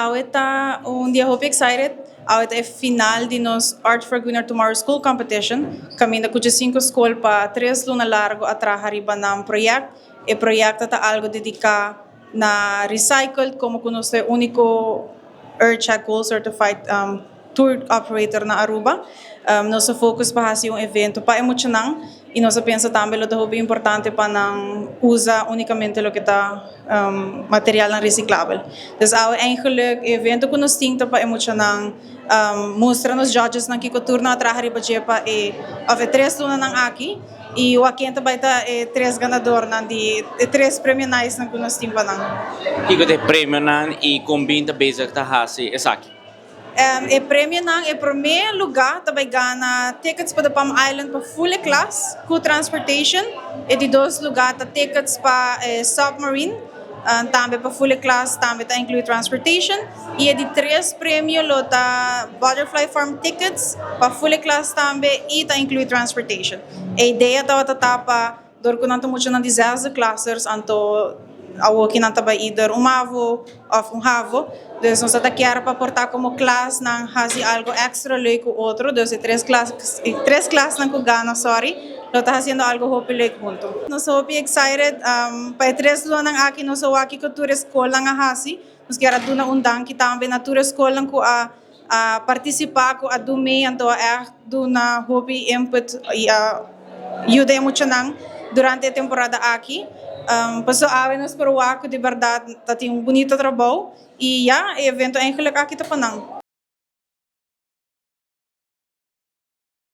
Ahorita un dia hope excited. Ahorita é final de nos Art for Greener Tomorrow School Competition. Kami na kutya 5 school pa 3 luna largo atrás hariba ng proyecto. E proyecto ta algo dedicado na recycled como conosco é único EarthCheck Gold Certified tour operator na Aruba. Nosso focus pa hasi yung evento pa emocionang e nosso pensa também lo dahobi importante pa nang usa unicamente lo que tá material na reciclável. Dus ao eigenlijk evento que nos tinta pa emocionang mostra nos judges nang kikoturna atrás hariba jepa e ave 3 luna nang aki e o aqui também tá 3 ganador nang di 3 prêmio nice nang kunos timpa nang. Iko de prêmio nan e combina bezig ta hasi esaki. E prêmio nang e primeiro lugar também gana tickets para Palm Island para full class com transportation e de 2 lugar tá tickets para submarine também para full class também tá inclui transportation e de 3 prêmio lo tá butterfly farm tickets para full class também e tá inclui transportation. A ideia tá tapa dor ko nanto muito nan disaster classes anto awo kinanta ba either umavo of havo. Dus nós até quer para portar como classe não fazer algo extra leuk com outro. Dus 3 classes não com gana, sorry. Nós está fazendo algo hope leuk junto. Nós hope excited para 3 luas nang aqui nós o aqui cultura escola nang hasi. Nós quer aduna undang kita também na tour escola nang ko a participar ko adume anto duna hope input e ajuda muito nang durante a temporada aqui. Paso awe nos perwaco de verdade tá tem bonito trabalho e evento eigenlijk aqui tá panang.